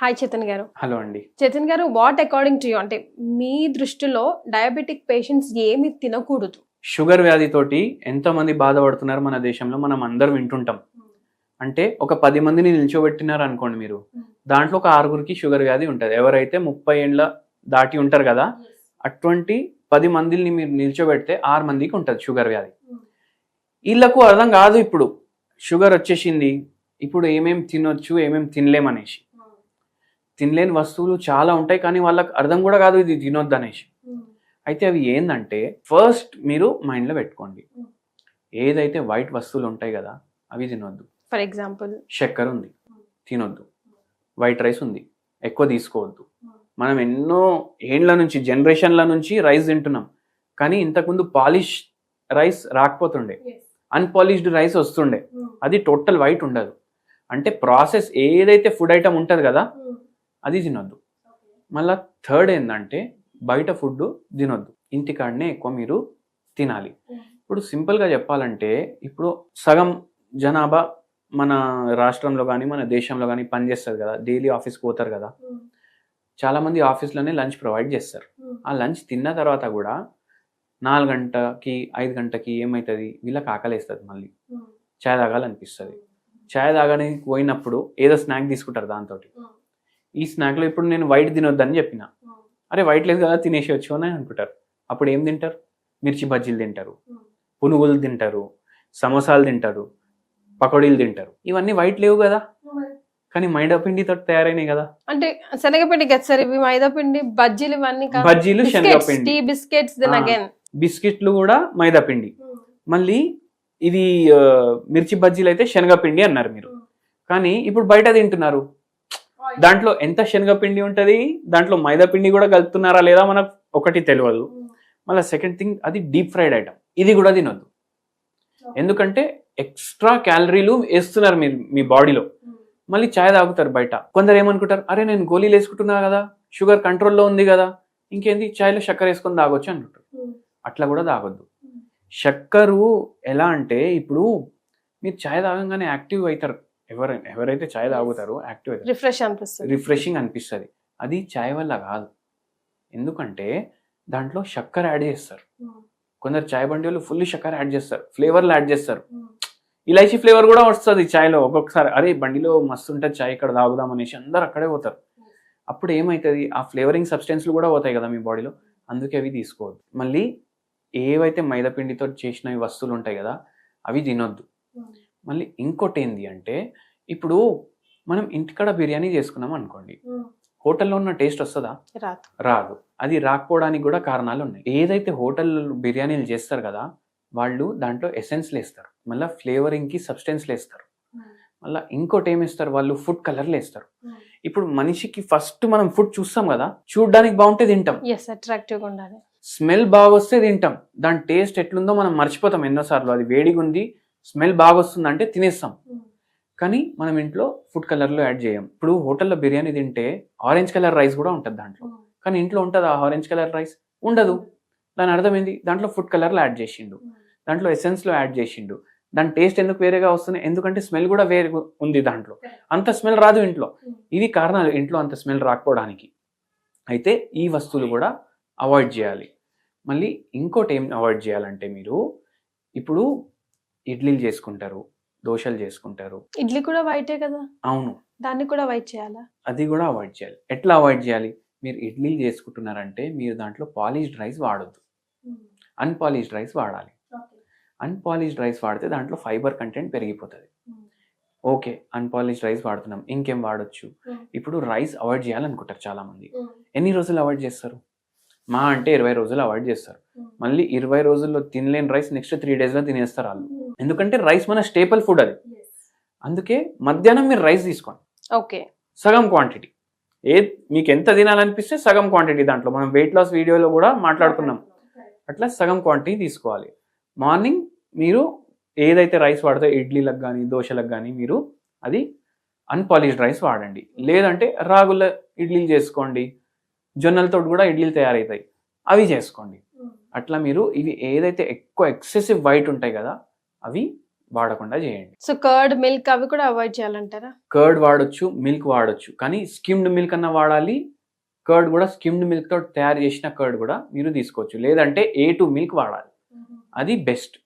Hi Chetan గారు. Hello అండి. చేతన్ గారు, వాట్ అకార్డింగ్ టు యూ, అంటే మీ దృష్టిలో డయాబెటిక్ పేషెంట్స్ ఏమి తినకూడదు? షుగర్ వ్యాధితోటి ఎంతమంది బాధపడుతున్నారు మన దేశంలో మనం అందరం వింటుంటాం. అంటే ఒక 10 మందిని నిల్చోబెట్టినారు అనుకోండి మీరు, దాంట్లో ఒక 6గురికి షుగర్ వ్యాధి ఉంటుంది. ఎవరైతే 30 ఏండ్ల దాటి ఉంటారు కదా, అటువంటి 10 మందిని మీరు నిల్చోబెడితే 6 మందికి ఉంటుంది షుగర్ వ్యాధి. వీళ్ళకు అర్థం కాదు ఇప్పుడు షుగర్ వచ్చేసింది, ఇప్పుడు ఏమేమి తినొచ్చు ఏమేమి తినలేమనేసి. తినలేని వస్తువులు చాలా ఉంటాయి, కానీ వాళ్ళకి అర్థం కూడా కాదు ఇది తినొద్దు అనేసి. అయితే అవి ఏంటంటే, ఫస్ట్ మీరు మైండ్లో పెట్టుకోండి, ఏదైతే వైట్ వస్తువులు ఉంటాయి కదా అవి తినొద్దు. ఫర్ ఎగ్జాంపుల్ చక్కెర ఉంది తినొద్దు, వైట్ రైస్ ఉంది ఎక్కువ తీసుకోవద్దు. మనం ఎన్నో ఏండ్ల నుంచి జనరేషన్ల నుంచి రైస్ తింటున్నాం, కానీ ఇంతకుముందు పాలిష్ రైస్ రాకపోతుండే, అన్పాలిష్డ్ రైస్ వస్తుండే, అది టోటల్ వైట్ ఉండదు. అంటే ప్రాసెస్ ఏదైతే ఫుడ్ ఐటమ్ ఉంటుంది కదా అది తినొద్దు. మళ్ళీ థర్డ్ ఏంటంటే, బయట ఫుడ్ తినొద్దు, ఇంటికాడనే ఎక్కువ మీరు తినాలి. ఇప్పుడు సింపుల్గా చెప్పాలంటే, ఇప్పుడు సగం జనాభా మన రాష్ట్రంలో కానీ మన దేశంలో కానీ పనిచేస్తుంది కదా, డైలీ ఆఫీస్కి పోతారు కదా, చాలామంది ఆఫీస్లోనే లంచ్ ప్రొవైడ్ చేస్తారు. ఆ లంచ్ తిన్న తర్వాత కూడా 4 గంటకి 5 గంటకి ఏమవుతుంది, వీళ్ళకి ఆకలేస్తుంది, మళ్ళీ చాయ్ తాగాలనిపిస్తుంది. చాయ్ తాగడానికి పోయినప్పుడు ఏదో స్నాక్ తీసుకుంటారు దాంతో. ఈ స్నాక్లో ఇప్పుడు నేను వైట్ తినొద్దని చెప్పిన, అరే వైట్ లేదు కదా తినేసేయచ్చు అని అనుకుంటారు. అప్పుడు ఏం తింటారు, మిర్చి బజ్జీలు తింటారు, పునుగులు తింటారు, సమోసాలు తింటారు, పకోడీలు తింటారు. ఇవన్నీ వైట్ లేవు కదా, కానీ మైదా పిండితో తయారైనాయి కదా. అంటే శనగపిండి కదా సార్ ఇవి, మైదా పిండి, బజ్జీలు ఇవన్నీ కాదు. బజ్జీలు శనగపిండి, బిస్కెట్స్, దెన్ అగైన్ బిస్కెట్లు కూడా మైదా పిండి. మళ్ళీ ఇది మిర్చి బజ్జీలు అయితే శనగపిండి అన్నారు మీరు, కానీ ఇప్పుడు బయట తింటున్నారు, దాంట్లో ఎంత శనగపిండి ఉంటుంది, దాంట్లో మైదా పిండి కూడా కలుపుతున్నారా లేదా మనకు ఒకటి తెలియదు. మళ్ళీ సెకండ్ థింగ్, అది డీప్ ఫ్రైడ్ ఐటమ్, ఇది కూడా తినొద్దు. ఎందుకంటే ఎక్స్ట్రా క్యాలరీలు వేస్తున్నారు మీరు మీ బాడీలో. మళ్ళీ చాయ్ తాగుతారు బయట. కొందరు ఏమనుకుంటారు, అరే నేను గోళీలు వేసుకుంటున్నా కదా, షుగర్ కంట్రోల్లో ఉంది కదా, ఇంకేంది చాయ్లో చక్కెర వేసుకొని తాగొచ్చు అంటుంటారు. అట్లా కూడా తాగొద్దు. చక్కెర ఎలా అంటే, ఇప్పుడు మీరు చాయ్ తాగంగానే యాక్టివ్ అవుతారు, ఎవరైతే చాయ్ తాగుతారో యాక్టివ్ అవుతారు, రిఫ్రెషింగ్ అనిపిస్తుంది. అది చాయ్ వల్ల కాదు, ఎందుకంటే దాంట్లో చక్కెర యాడ్ చేస్తారు. కొందరు చాయ్ బండి వాళ్ళు ఫుల్ చక్కెర యాడ్ చేస్తారు, ఫ్లేవర్లు యాడ్ చేస్తారు, ఇలాచీ ఫ్లేవర్ కూడా వస్తుంది చాయ్లో ఒక్కొక్కసారి. అరే బండిలో మస్తు ఉంటుంది చాయ్, ఇక్కడ తాగుదాం అనేసి అందరు అక్కడే పోతారు. అప్పుడు ఏమవుతుంది, ఆ ఫ్లేవరింగ్ సబ్స్టెన్స్లు కూడా పోతాయి కదా మీ బాడీలో, అందుకే అవి తీసుకోవద్దు. మళ్ళీ ఏవైతే మైదా పిండితో చేసిన వస్తువులు ఉంటాయి కదా అవి తినొద్దు. మళ్ళీ ఇంకోటి ఏంది అంటే, ఇప్పుడు మనం ఇంటికాడ బిర్యానీ చేసుకున్నాం అనుకోండి, హోటల్లో ఉన్న టేస్ట్ వస్తుందా? రాదు. అది రాకపోవడానికి కూడా కారణాలు ఉన్నాయి. ఏదైతే హోటల్ బిర్యానీలు చేస్తారు కదా వాళ్ళు దాంట్లో ఎసెన్స్లు వేస్తారు, మళ్ళీ ఫ్లేవరింగ్కి సబ్స్టెన్స్లు వేస్తారు, మళ్ళీ ఇంకోటి ఏమిస్తారు వాళ్ళు, ఫుడ్ కలర్లు వేస్తారు. ఇప్పుడు మనిషికి ఫస్ట్ మనం ఫుడ్ చూస్తాం కదా, చూడడానికి బాగుంటే తింటాం, స్మెల్ బాగా వస్తే తింటాం, దాని టేస్ట్ ఎట్లుందో మనం మర్చిపోతాం ఎన్నోసార్లు. అది వేడిగా ఉంది, స్మెల్ బాగా వస్తుంది అంటే తినేస్తాం, కానీ మనం ఇంట్లో ఫుడ్ కలర్లో యాడ్ చేయం. ఇప్పుడు హోటల్లో బిర్యానీ తింటే ఆరెంజ్ కలర్ రైస్ కూడా ఉంటుంది దాంట్లో, కానీ ఇంట్లో ఉంటుంది ఆ ఆరెంజ్ కలర్ రైస్ ఉండదు. దాని అర్థం ఏంది, దాంట్లో ఫుడ్ కలర్లో యాడ్ చేసిండు, దాంట్లో ఎసెన్స్లో యాడ్ చేసిండు. దాని టేస్ట్ ఎందుకు వేరేగా వస్తుంది, ఎందుకంటే స్మెల్ కూడా వేరే ఉంది దాంట్లో, అంత స్మెల్ రాదు ఇంట్లో. ఇవి కారణాలు ఇంట్లో అంత స్మెల్ రాకపోవడానికి. అయితే ఈ వస్తువులు కూడా అవాయిడ్ చేయాలి. మళ్ళీ ఇంకోటి ఏం అవాయిడ్ చేయాలంటే, మీరు ఇప్పుడు ఇడ్లీలు చేసుకుంటారు, దోశలు చేసుకుంటారు. ఇడ్లీ కూడా వైటే కదా? అవును, దాన్ని కూడా అవాయిడ్ చేయాలా? అది కూడా అవాయిడ్ చేయాలి. ఎట్లా అవాయిడ్ చేయాలి, మీరు ఇడ్లీలు చేసుకుంటున్నారంటే మీరు దాంట్లో పాలిష్డ్ రైస్ వాడొద్దు, అన్పాలిష్డ్ రైస్ వాడాలి. అన్పాలిష్డ్ రైస్ వాడితే దాంట్లో ఫైబర్ కంటెంట్ పెరిగిపోతుంది. ఓకే, అన్పాలిష్డ్ రైస్ వాడుతున్నాం, ఇంకేం వాడొచ్చు. ఇప్పుడు రైస్ అవాయిడ్ చేయాలనుకుంటారు చాలామంది. ఎన్ని రోజులు అవాయిడ్ చేస్తారు? మా అంటే 20 రోజులు అవాయిడ్ చేస్తారు. మళ్ళీ 20 రోజుల్లో తినలేని రైస్ నెక్స్ట్ 3 డేస్లో తినేస్తారు వాళ్ళు, ఎందుకంటే రైస్ మన స్టేపుల్ ఫుడ్ అది. అందుకే మధ్యాహ్నం మీరు రైస్ తీసుకోండి, ఓకే, సగం క్వాంటిటీ. మీకు ఎంత తినాలనిపిస్తే సగం క్వాంటిటీ, దాంట్లో మనం వెయిట్ లాస్ వీడియోలో కూడా మాట్లాడుకున్నాం, అట్లా సగం క్వాంటిటీ తీసుకోవాలి. మార్నింగ్ మీరు ఏదైతే రైస్ వాడితే ఇడ్లీలకు కానీ దోశలకు కానీ మీరు అది అన్పాలిష్డ్ రైస్ వాడండి. లేదంటే రాగుల ఇడ్లీలు చేసుకోండి, జొన్నలతో కూడా ఇడ్లీలు తయారవుతాయి, అవి చేసుకోండి. అట్లా మీరు ఇవి ఏదైతే ఎక్కువ ఎక్సెసివ్ వైట్ ఉంటాయి కదా అవి వాడకుండా చేయండి. సో కర్డ్ మిల్క్ అవి కూడా అవాయిడ్ చేయాలంటారా? కర్డ్ వాడొచ్చు, మిల్క్ వాడొచ్చు, కానీ స్కిమ్డ్ మిల్క్ అన్న వాడాలి. కర్డ్ కూడా స్కిమ్డ్ మిల్క్ తో తయారు చేసిన కర్డ్ కూడా మీరు తీసుకోవచ్చు. లేదంటే A2 మిల్క్ వాడాలి, అది బెస్ట్.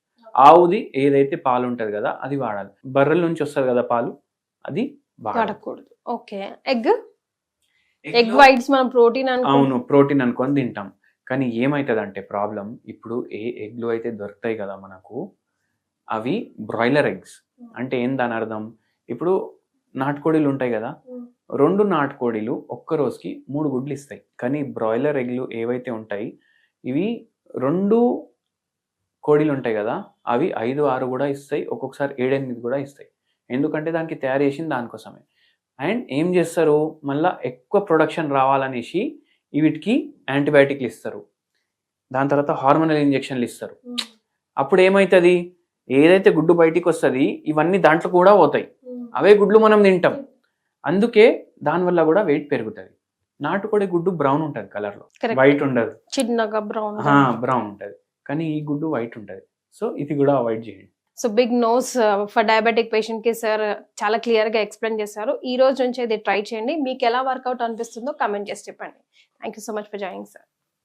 ఆవుది ఏదైతే పాలు ఉంటది కదా అది వాడాలి. బర్రెల నుంచి వస్తుంది కదా పాలు, అది వాడకూడదు. ఓకే. ఎగ్ వైట్స్ మనం ప్రోటీన్ అవును, ప్రోటీన్ అనుకొని తింటాం. కానీ ఏమవుతుందంటే ప్రాబ్లం, ఇప్పుడు ఏ ఎగ్లు అయితే దొరుకుతాయి కదా మనకు, అవి బ్రాయిలర్ ఎగ్స్. అంటే ఏం దాని అర్థం, ఇప్పుడు నాటుకోడీలు ఉంటాయి కదా, 2 నాటుకోడీలు ఒక్క రోజుకి 3 గుడ్లు ఇస్తాయి. కానీ బ్రాయిలర్ ఎగ్లు ఏవైతే ఉంటాయి, ఇవి 2 కోడీలు ఉంటాయి కదా, అవి 5, 6 కూడా ఇస్తాయి, ఒక్కొక్కసారి 7, 8 కూడా ఇస్తాయి. ఎందుకంటే దానికి తయారు చేసింది దానికోసమే. అండ్ ఏం చేస్తారు, మళ్ళీ ఎక్కువ ప్రొడక్షన్ రావాలనేసి వీటికి యాంటీబయాటిక్లు ఇస్తారు, దాని తర్వాత హార్మోనల్ ఇంజెక్షన్లు ఇస్తారు. అప్పుడు ఏమవుతుంది, ఏదైతే గుడ్డు బయటికి వస్తుంది ఇవన్నీ దాంట్లో కూడా పోతాయి, అవే గుడ్లు మనం తింటాం. అందుకే దానివల్ల కూడా వెయిట్ పెరుగుతుంది. నాటుకోడి గుడ్డు బ్రౌన్ ఉంటుంది కలర్లో, వైట్ ఉండదు, చిన్నగా బ్రౌన్ ఉంటుంది. కానీ ఈ గుడ్డు వైట్ ఉంటుంది. సో ఇది కూడా అవాయిడ్ చేయండి. So big nos for diabetic patient కి సార్ చాలా క్లియర్ గా ఎక్స్ప్లెయిన్ చేశారు. ఈ రోజు నుంచి ఇది ట్రై చేయండి, మీకు ఎలా వర్కౌట్ అనిపిస్తుందో కామెంట్ చేసి చెప్పండి. Thank you so much for joining sir.